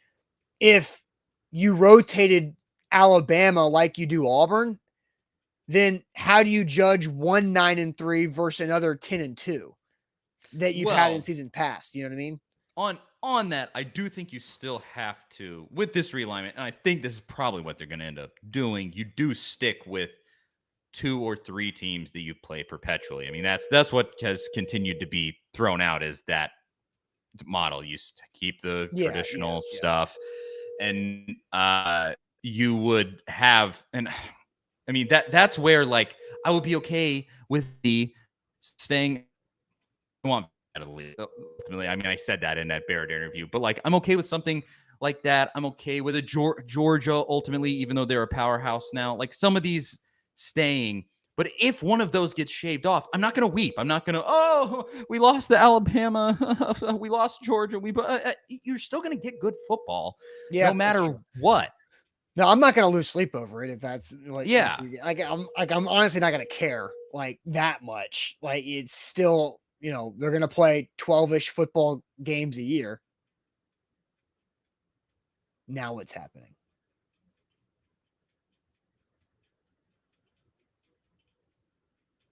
if you rotated Alabama like you do Auburn, then how do you judge 1 9-3 versus another 10-2 that you've had in season past? You know what I mean? On that, I do think you still have to, with this realignment, and I think this is probably what they're going to end up doing, you do stick with 2 or 3 teams that you play perpetually. I mean, that's what has continued to be thrown out, is that model. You keep the traditional stuff, and you would have, and I mean, that's where, like, I would be okay with the staying. Ultimately, I mean, I said that in that Barrett interview, but like, I'm okay with something like that. I'm okay with a Georgia ultimately, even though they're a powerhouse now. Like some of these staying, but if one of those gets shaved off, I'm not going to weep. I'm not going to, we lost to Alabama, we lost Georgia. You're still going to get good football, no matter what. No, I'm not going to lose sleep over it if that's like, I'm honestly not going to care like that much. Like it's still, they're going to play 12-ish football games a year. Now what's happening?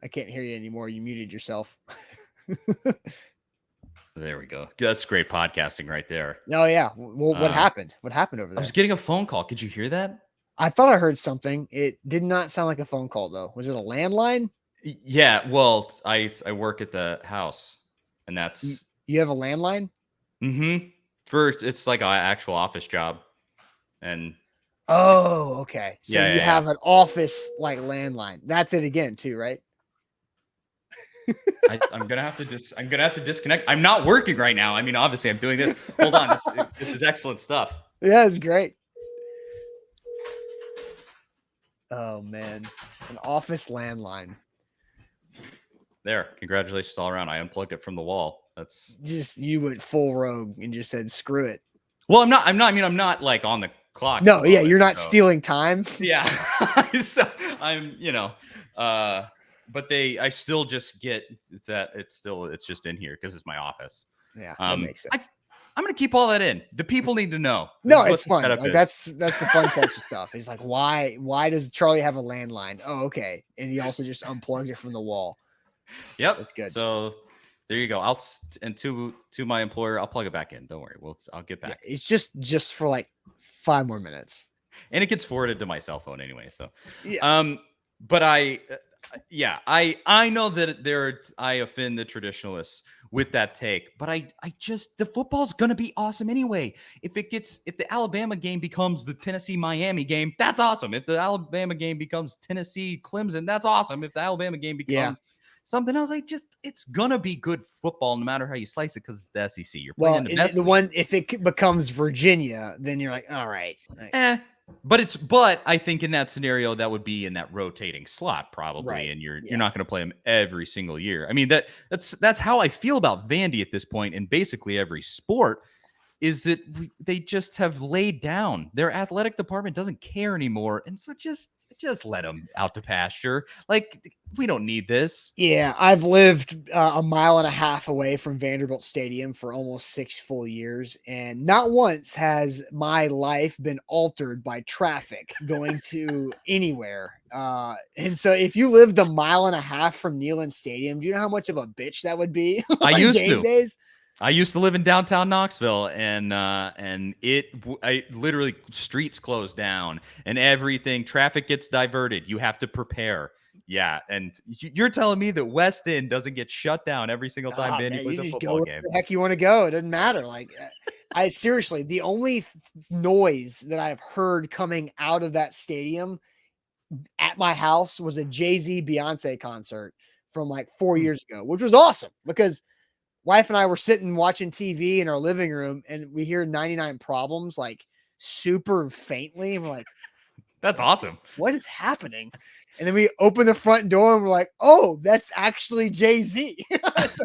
I can't hear you anymore. You muted yourself. There we go. That's great podcasting right there. Oh, yeah. Well, what happened? What happened over there? I was getting a phone call. Could you hear that? I thought I heard something. It did not sound like a phone call, though. Was it a landline? Yeah. Well, I work at the house, and that's... You have a landline? Mm-hmm. It's like an actual office job. And... Oh, okay. So you have an office like landline. That's it again, too, right? I'm gonna have to disconnect. I'm not working right now. I mean, obviously, I'm doing this. Hold on, this is excellent stuff. Yeah, it's great. Oh man, an office landline. There, congratulations all around. I unplugged it from the wall. That's just, you went full rogue and just said screw it. Well, I'm not. I mean, I'm not like on the clock. No, yeah, you're not stealing time. Yeah, so I'm, but I still just get that it's just in here because it's my office. Yeah, that makes sense. I'm going to keep all that in. The people need to know. No, it's fun. Like, that's the fun parts of stuff. It's like, why does Charlie have a landline? Oh, okay. And he also just unplugs it from the wall. Yep. That's good. So there you go. And to my employer, I'll plug it back in. Don't worry. I'll get back. Yeah, it's just for like 5 more minutes. And it gets forwarded to my cell phone anyway. So, yeah. But I know that I offend the traditionalists with that take, but I just, the football's going to be awesome anyway. If the Alabama game becomes the Tennessee Miami game, that's awesome. If the Alabama game becomes Tennessee Clemson, that's awesome. If the Alabama game becomes something else, it's going to be good football no matter how you slice it, because it's the SEC. You're playing in the best league. One, if it becomes Virginia, then you're like, all right. But I think in that scenario, that would be in that rotating slot probably, right. and you're not going to play them every single year. I mean, that's how I feel about Vandy at this point in basically every sport, is that they just have laid down. Their athletic department doesn't care anymore, and so just let them out to pasture. Like, we don't need this. Yeah, I've lived a mile and a half away from Vanderbilt Stadium for almost 6 full years, and not once has my life been altered by traffic going to anywhere. And so if you lived a mile and a half from Neyland Stadium, do you know how much of a bitch that would be? I used to live in downtown Knoxville, and literally streets closed down and everything. Traffic gets diverted. You have to prepare. Yeah, and you're telling me that West End doesn't get shut down every single time Vandy plays a football game? The heck you want to go? It doesn't matter. Like, I seriously, the only noise that I've heard coming out of that stadium at my house was a Jay-Z Beyonce concert from like 4 years ago, which was awesome because wife and I were sitting watching TV in our living room, and we hear 99 Problems like super faintly, and we're like, that's awesome. What is happening? And then we open the front door and we're like, oh, that's actually Jay-Z.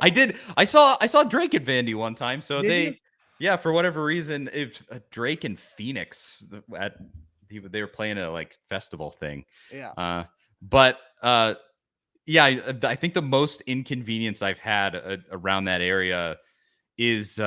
I saw Drake at Vandy one time. So Did you? For whatever reason, if Drake and Phoenix they were playing a like festival thing. Yeah. I think the most inconvenience I've had around that area is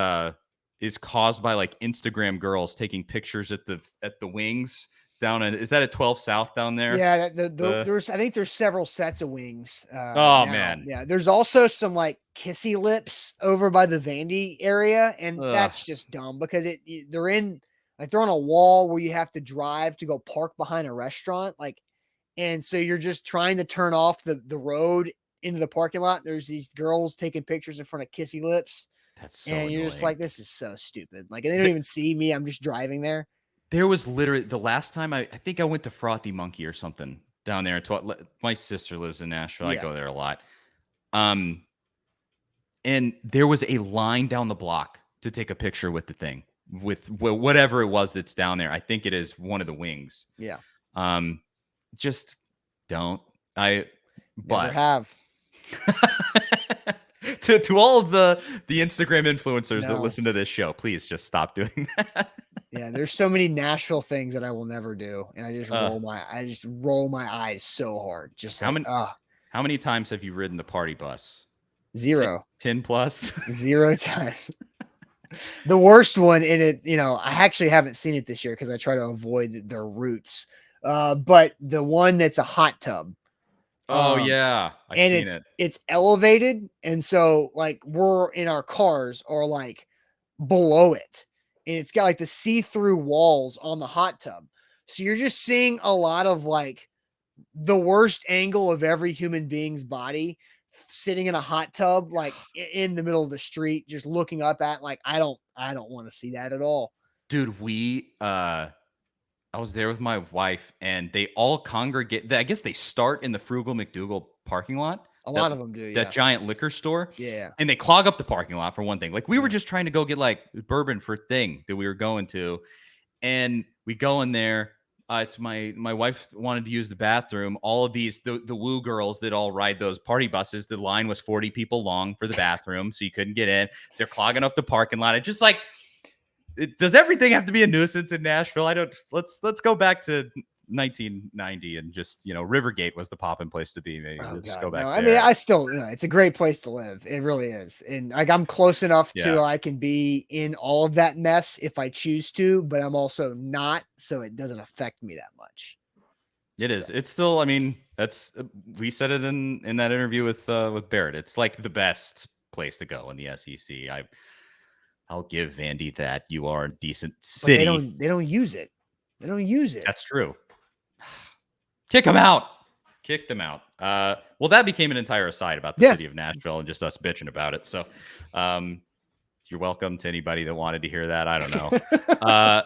caused by like Instagram girls taking pictures at the wings. Is that at 12 South down there? Yeah, I think there's several sets of wings. Man. Yeah, there's also some like kissy lips over by the Vandy area, and that's just dumb because they're on a wall where you have to drive to go park behind a restaurant, like, and so you're just trying to turn off the road into the parking lot. There's these girls taking pictures in front of kissy lips. That's so and annoying. You're just like, this is so stupid. Like, and they don't even see me. I'm just driving there. There was literally the last time I think I went to Frothy Monkey or something down there. My sister lives in Nashville. I go there a lot. And there was a line down the block to take a picture with the thing, with whatever it was that's down there. I think it is one of the wings. Yeah. Just don't. Never have. to all of the Instagram influencers that listen to this show, please just stop doing that. Yeah, there's so many Nashville things that I will never do, and I just roll my eyes so hard. Just how many times have you ridden the party bus? 0. 10 plus. 0 times. The worst one in it, I actually haven't seen it this year because I try to avoid their routes. But the one that's a hot tub. Oh yeah, I've seen it. It's elevated, and so like we're in our cars or like below it. And it's got like the see-through walls on the hot tub. So you're just seeing a lot of like the worst angle of every human being's body sitting in a hot tub, like in the middle of the street, just looking up at like, I don't want to see that at all. Dude, I was there with my wife and they all congregate. I guess they start in the Frugal McDougal parking lot. A lot of them do, yeah. That giant liquor store. Yeah. And they clog up the parking lot for one thing. Like we were just trying to go get like bourbon for a thing that we were going to. And we go in there. It's my wife wanted to use the bathroom. All of these, the woo girls that all ride those party buses, the line was 40 people long for the bathroom. So you couldn't get in. They're clogging up the parking lot. It's just like, does everything have to be a nuisance in Nashville? Let's go back to 1990 and just, Rivergate was the poppin' place to be. Maybe Oh, just God, go back no. there. I mean, I still, it's a great place to live. It really is. And like, I'm close enough Yeah. to I can be in all of that mess if I choose to, but I'm also not, so it doesn't affect me that much. It is. It's still, I mean, we said it in that interview with Barrett. It's like the best place to go in the SEC. I'll give Vandy that. You are a decent city. But they don't use it. They don't use it. That's true. Kick them out. Kick them out. Well, that became an entire aside about the city of Nashville and just us bitching about it. So, you're welcome to anybody that wanted to hear that. I don't know.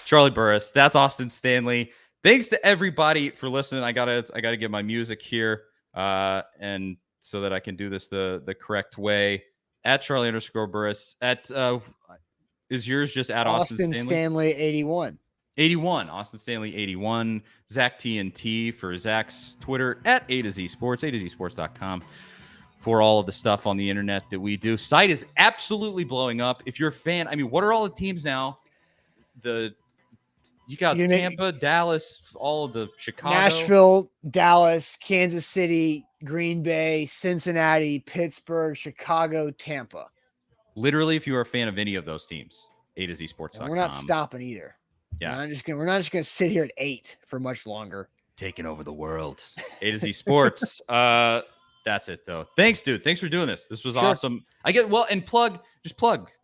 Charlie Burris. That's Austin Stanley. Thanks to everybody for listening. I gotta get my music here, and so that I can do this the correct way. At Charlie_Burris. At is yours just at Austin Stanley 81. 81. Austin Stanley 81. Zach TNT for Zach's Twitter at A to Z Sports. A2ZSports.com for all of the stuff on the internet that we do. Site is absolutely blowing up. If you're a fan, I mean, what are all the teams now? You got Tampa, Dallas, all of the Chicago, Nashville, Dallas, Kansas City, Green Bay, Cincinnati, Pittsburgh, Chicago, Tampa. Literally, if you are a fan of any of those teams, A2ZSports.com. We're not stopping either. Yeah, we're not just gonna sit here at 8 for much longer. Taking over the world. A to Z Sports. That's it though. Thanks, dude. Thanks for doing this. This was awesome. And plug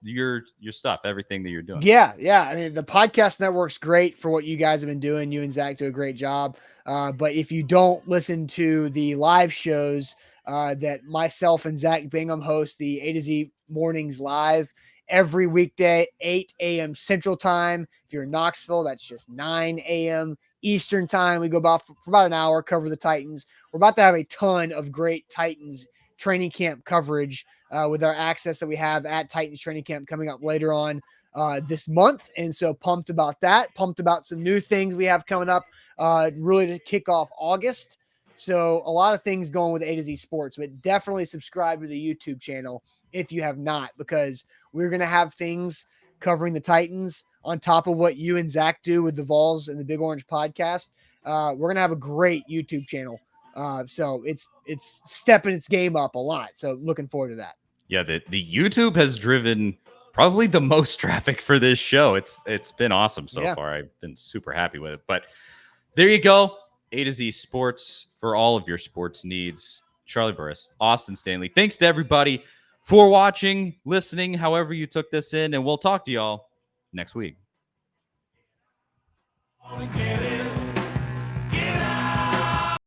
your stuff, everything that you're doing. Yeah. I mean, the podcast network's great for what you guys have been doing. You and Zach do a great job. But if you don't listen to the live shows that myself and Zach Bingham host, the A to Z Mornings Live every weekday, 8 a.m. Central Time. If you're in Knoxville, that's just 9 a.m. Eastern Time. We go for about an hour, cover the Titans. We're about to have a ton of great Titans training camp coverage with our access that we have at Titans training camp coming up later on this month. And so pumped about that, pumped about some new things we have coming up really to kick off August. So a lot of things going with A to Z Sports, but definitely subscribe to the YouTube channel if you have not, because we're going to have things covering the Titans on top of what you and Zach do with the Vols and the Big Orange podcast. We're going to have a great YouTube channel. So it's stepping its game up a lot. So looking forward to that. Yeah. The YouTube has driven probably the most traffic for this show. It's been awesome so far. I've been super happy with it, but there you go. A to Z Sports for all of your sports needs. Charlie Burris, Austin Stanley. Thanks to everybody for watching, listening, however you took this in, and we'll talk to y'all next week.